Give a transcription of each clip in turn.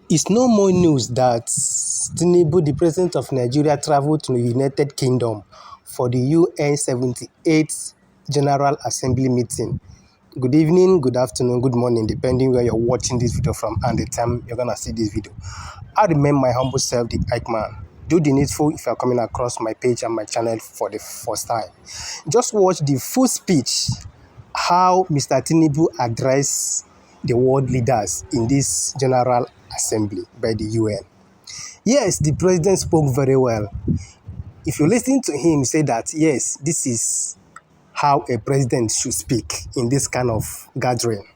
It's no more news that Tinubu, the president of Nigeria, traveled to the United Kingdom for the UN 78th General Assembly meeting. Good evening, good afternoon, good morning, depending where you're watching this video from and the time you're going to see this video. I remain my humble self, the Ike Man. Do the needful if you're coming across my page and my channel for the first time. Just watch the full speech, how Mr. Tinubu addressed the world leaders in this General Assembly by the UN. Yes, the president spoke very well. If you listen to him say that, yes, this is how a president should speak in this kind of gathering.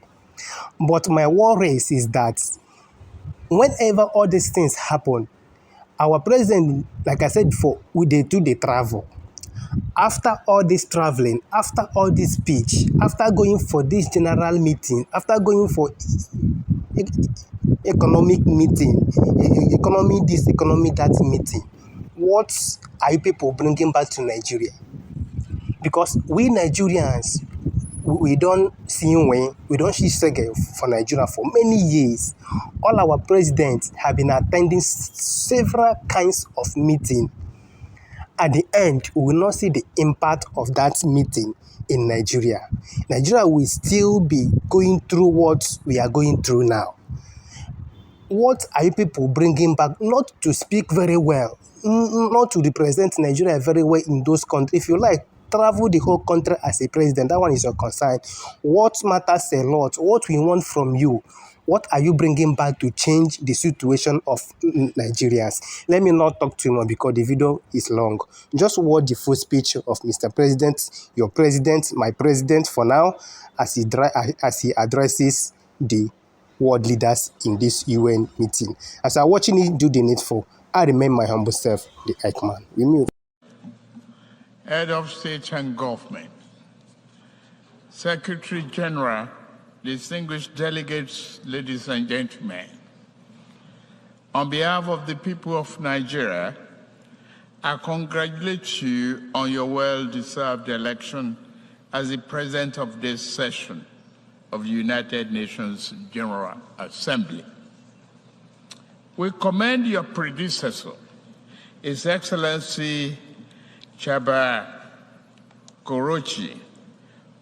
But my worry is that whenever all these things happen, our president, like I said before, they do the travel. After all this traveling, after all this speech, after going for this general meeting, after going for economic meeting, economy this, economy that meeting, what are you people bringing back to Nigeria? Because we Nigerians, we don't see when we don't see second for Nigeria for many years. All our presidents have been attending several kinds of meetings. At the end, we will not see the impact of that meeting in Nigeria. Nigeria will still be going through what we are going through now. What are you people bringing back? Not to speak very well, not to represent Nigeria very well in those countries. If you like, travel the whole country as a president. That one is your concern. What matters a lot, what we want from you, what are you bringing back to change the situation of Nigerians? Let me not talk too much because the video is long. Just watch the full speech of Mr. President, your president, my president for now, as he addresses the world leaders in this UN meeting. As I'm watching it do the needful, I remain my humble self, the Ike Man. We move. Head of State and Government, Secretary General, distinguished delegates, ladies and gentlemen, on behalf of the people of Nigeria, I congratulate you on your well-deserved election as the president of this session of the United Nations General Assembly. We commend your predecessor, His Excellency Chaba Korochi,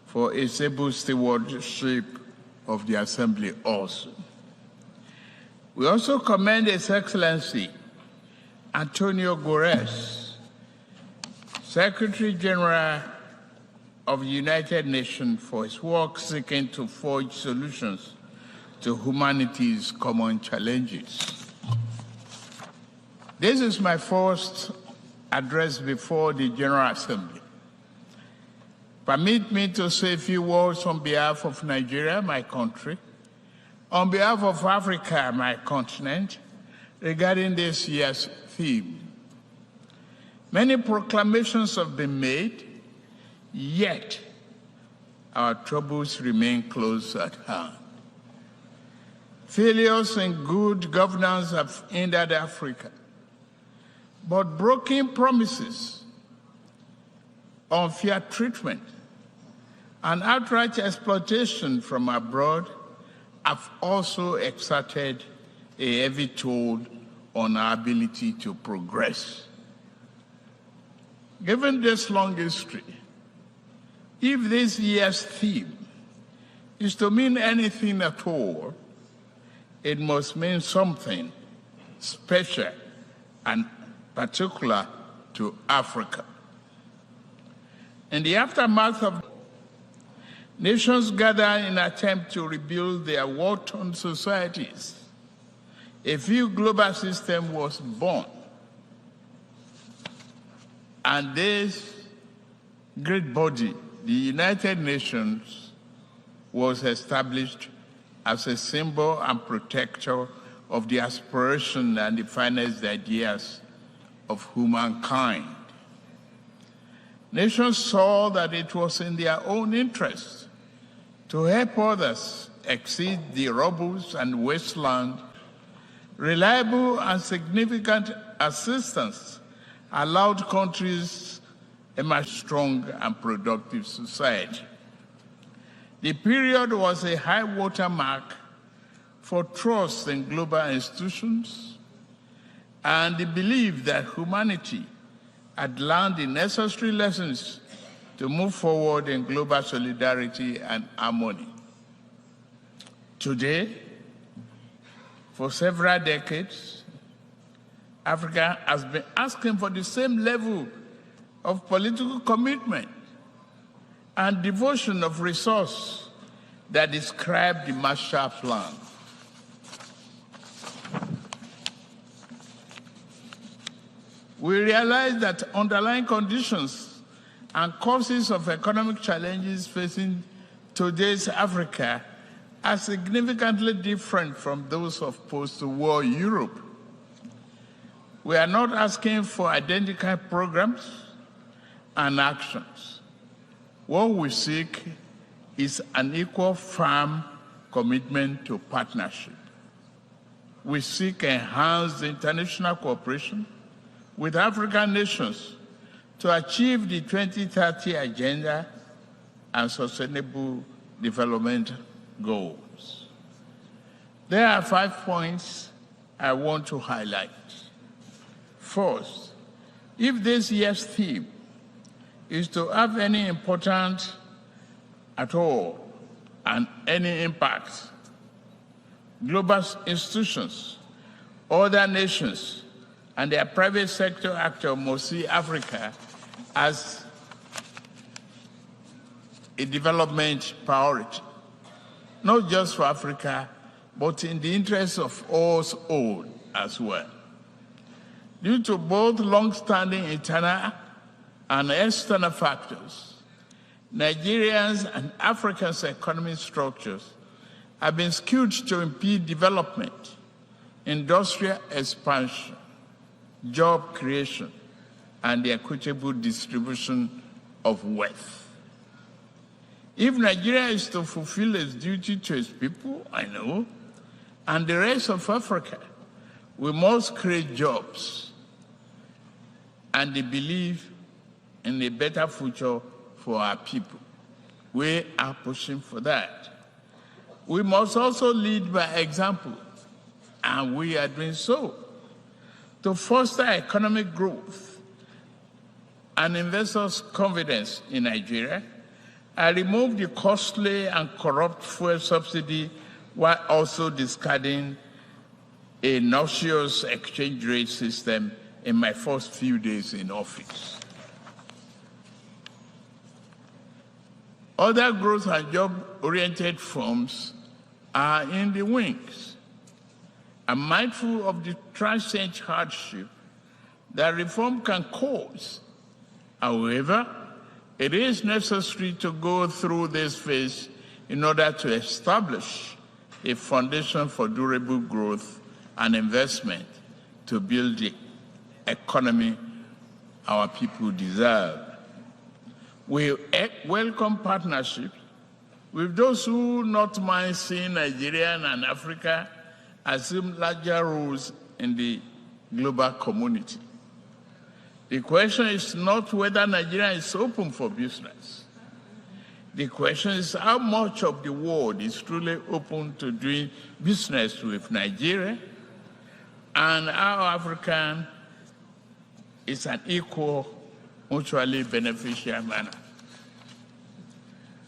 for his able stewardship of the Assembly also. We also commend His Excellency Antonio Guterres, Secretary General of the United Nations, for his work seeking to forge solutions to humanity's common challenges. This is my first address before the General Assembly. Permit me to say a few words on behalf of Nigeria, my country, on behalf of Africa, my continent, regarding this year's theme. Many proclamations have been made, yet our troubles remain close at hand. Failures in good governance have hindered Africa, but broken promises, unfair treatment, and outright exploitation from abroad have also exerted a heavy toll on our ability to progress. Given this long history, if this year's theme is to mean anything at all, it must mean something special and particular to Africa. In the aftermath of nations gather in an attempt to rebuild their war-torn societies, a new global system was born. And this great body, the United Nations, was established as a symbol and protector of the aspiration and the finest ideas of humankind. Nations saw that it was in their own interest to help others exceed the rubbles and wasteland. Reliable and significant assistance allowed countries emerge strong and productive society. The period was a high water mark for trust in global institutions, and the belief that humanity had learned the necessary lessons to move forward in global solidarity and harmony. Today, for several decades, Africa has been asking for the same level of political commitment and devotion of resource that described the Marshall Plan. We realize that underlying conditions and causes of economic challenges facing today's Africa are significantly different from those of post-war Europe. We are not asking for identical programs and actions. What we seek is an equal, firm commitment to partnership. We seek enhanced international cooperation with African nations to achieve the 2030 Agenda and Sustainable Development Goals. There are 5 points I want to highlight. First, if this year's theme is to have any importance at all and any impact, global institutions, other nations, and their private sector actors must see Africa as a development priority, not just for Africa, but in the interest of us all as well. Due to both long-standing internal and external factors, Nigerians and Africa's economic structures have been skewed to impede development, industrial expansion, job creation, and the equitable distribution of wealth. If Nigeria is to fulfill its duty to its people, I know, and the rest of Africa, we must create jobs and the belief in a better future for our people. We are pushing for that. We must also lead by example, and we are doing so, to foster economic growth and investors' confidence in Nigeria, and remove the costly and corrupt fuel subsidy while also discarding a nauseous exchange rate system in my first few days in office. Other growth and job-oriented firms are in the wings. I'm mindful of the transient hardship that reform can cause. However, it is necessary to go through this phase in order to establish a foundation for durable growth and investment to build the economy our people deserve. We welcome partnerships with those who not mind seeing Nigeria and Africa assume larger roles in the global community. The question is not whether Nigeria is open for business. The question is how much of the world is truly open to doing business with Nigeria, and how African is an equal, mutually beneficial manner.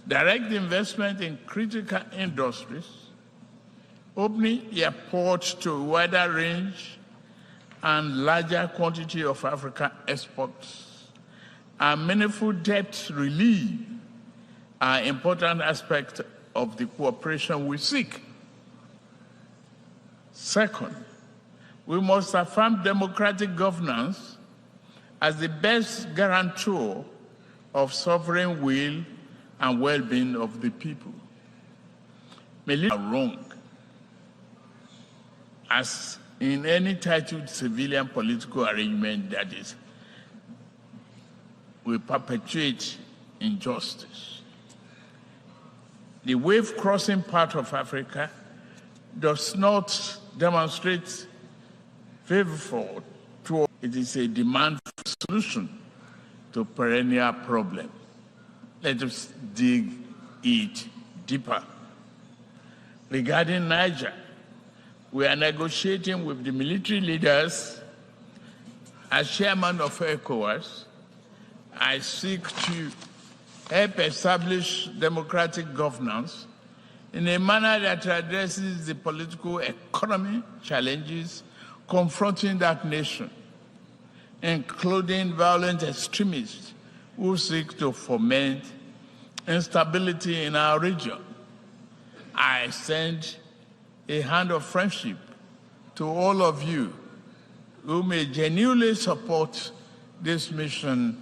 Direct investment in critical industries, opening airports to a wider range and larger quantity of African exports, and meaningful debt relief are important aspects of the cooperation we seek. Second, we must affirm democratic governance as the best guarantor of sovereign will and well-being of the people. May are wrong, as in any titled civilian political arrangement that is, will perpetuate injustice. The wave-crossing part of Africa does not demonstrate favor toward it is a demand for solution to perennial problem. Let us dig it deeper. Regarding Niger, We are negotiating with the military leaders. As chairman of ECOWAS, I seek to help establish democratic governance in a manner that addresses the political economy challenges confronting that nation, including violent extremists who seek to foment instability in our region. I extend a hand of friendship to all of you who may genuinely support this mission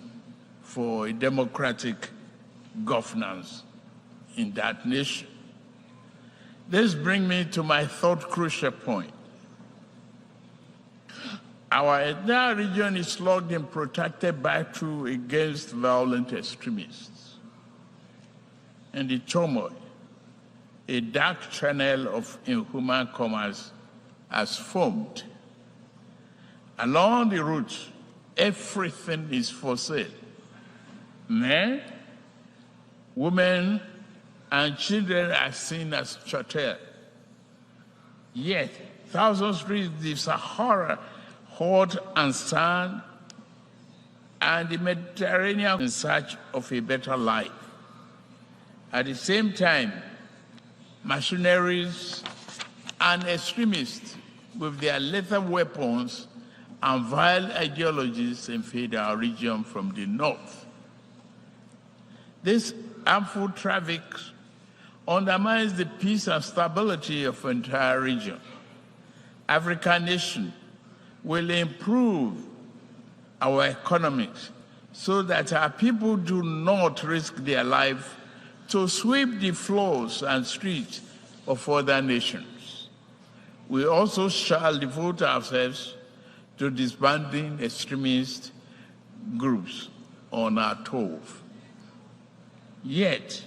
for a democratic governance in that nation. This brings me to my third crucial point. Our entire region is locked in protracted battle against violent extremists. And the turmoil, a dark channel of inhuman commerce has formed. Along the route, everything is for sale. Men, women, and children are seen as chattel. Yet, thousands reach the Sahara, hot and sand, and the Mediterranean in search of a better life. At the same time, mercenaries and extremists with their lethal weapons and vile ideologies invade our region from the north. This harmful traffic undermines the peace and stability of the entire region. African nations will improve our economics so that our people do not risk their life to sweep the floors and streets of other nations. We also shall devote ourselves to disbanding extremist groups on our turf. Yet,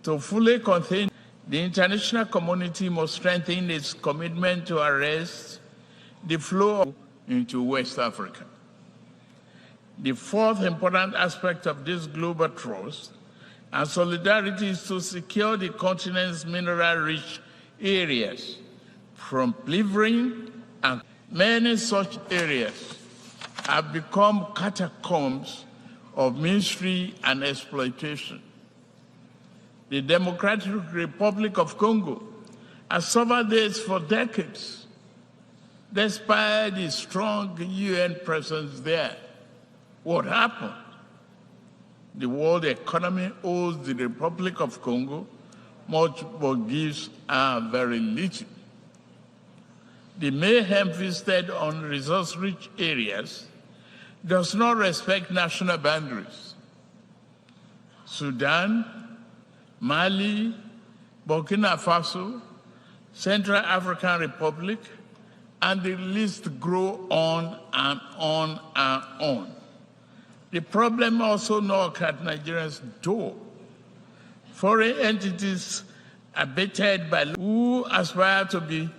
to fully contain, the international community must strengthen its commitment to arrest the flow into West Africa. The fourth important aspect of this global trust and solidarity is to secure the continent's mineral-rich areas from plundering, and many such areas have become catacombs of misery and exploitation. The Democratic Republic of Congo has suffered this for decades, despite the strong UN presence there. What happened? The world economy owes the Republic of Congo much, but gives her very little. The mayhem visited on resource-rich areas does not respect national boundaries. Sudan, Mali, Burkina Faso, Central African Republic, and the list grow on and on and on. The problem also knocks at Nigeria's door. Foreign entities abated by who aspire to be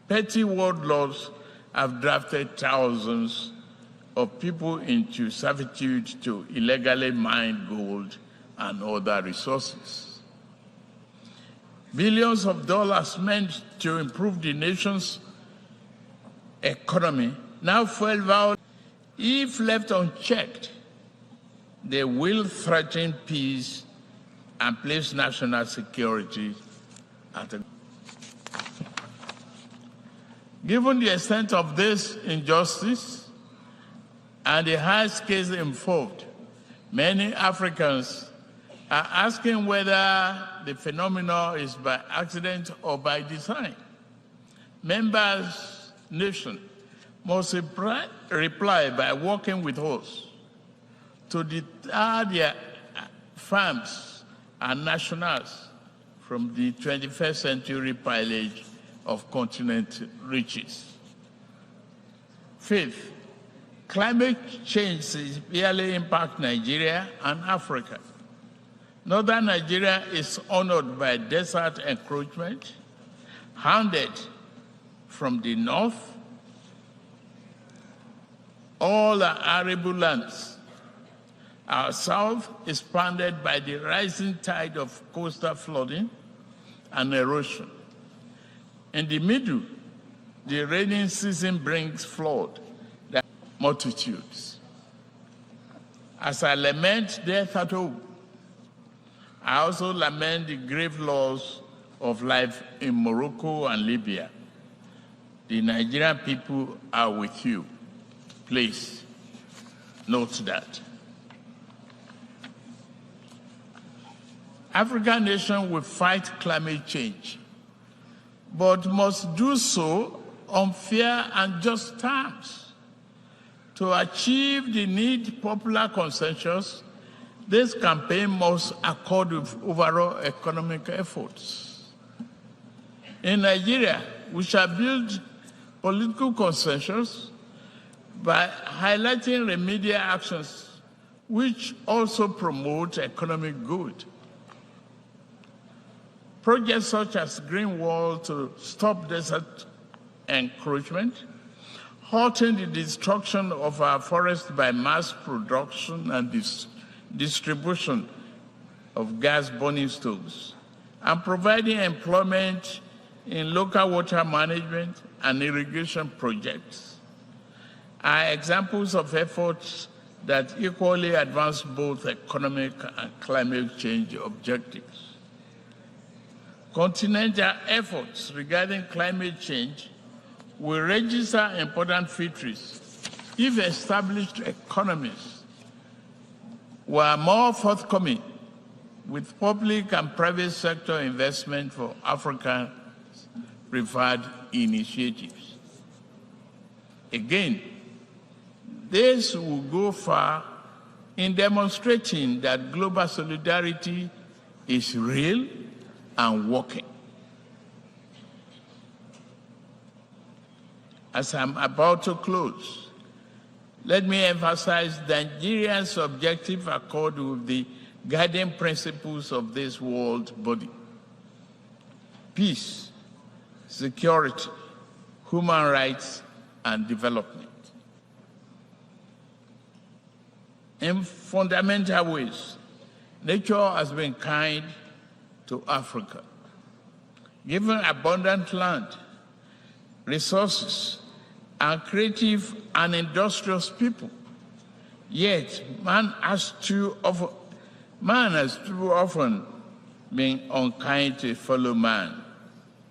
petty warlords have drafted thousands of people into servitude to illegally mine gold and other resources. Billions of dollars meant to improve the nation's economy now fuel violence. If left unchecked, they will threaten peace and place national security at a... Given the extent of this injustice and the high scales involved, many Africans are asking whether the phenomenon is by accident or by design. Members' nations must reply by working with us to deter their farms and nationals from the 21st century pillage of continent riches. Fifth, climate change severely impacts Nigeria and Africa. Northern Nigeria is honored by desert encroachment, hounded from the north. All are arable lands. Our south is pounded by the rising tide of coastal flooding and erosion. In the middle, the rainy season brings flood that multitudes. As I lament death at home, I also lament the grave loss of life in Morocco and Libya. The Nigerian people are with you. Please note that. African nations will fight climate change, but must do so on fair and just terms. To achieve the need popular consensus, this campaign must accord with overall economic efforts. In Nigeria, we shall build political consensus by highlighting remedial actions which also promote economic good. Projects such as Green Wall to stop desert encroachment, halting the destruction of our forests by mass production and distribution of gas burning stoves, and providing employment in local water management and irrigation projects are examples of efforts that equally advance both economic and climate change objectives. Continental efforts regarding climate change will register important victories if established economies were more forthcoming with public and private sector investment for African preferred initiatives. Again, this will go far in demonstrating that global solidarity is real and working. As I'm about to close, let me emphasize Nigeria's objective accord with the guiding principles of this world body: peace, security, human rights, and development. In fundamental ways, nature has been kind to Africa, given abundant land, resources, and creative and industrious people. Yet, man has too often been unkind to fellow man,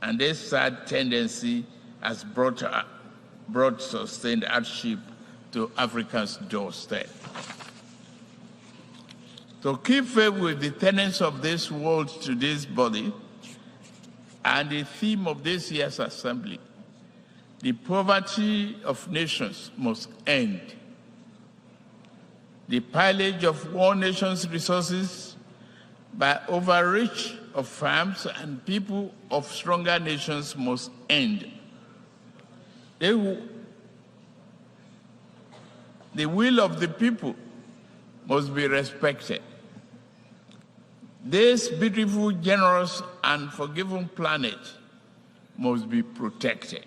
and this sad tendency has brought sustained hardship to Africa's doorstep. To keep faith with the tenets of this world to this body and the theme of this year's assembly, the poverty of nations must end. The pillage of one nation's resources by overreach of farms and people of stronger nations must end. The will of the people must be respected. This beautiful, generous, and forgiving planet must be protected.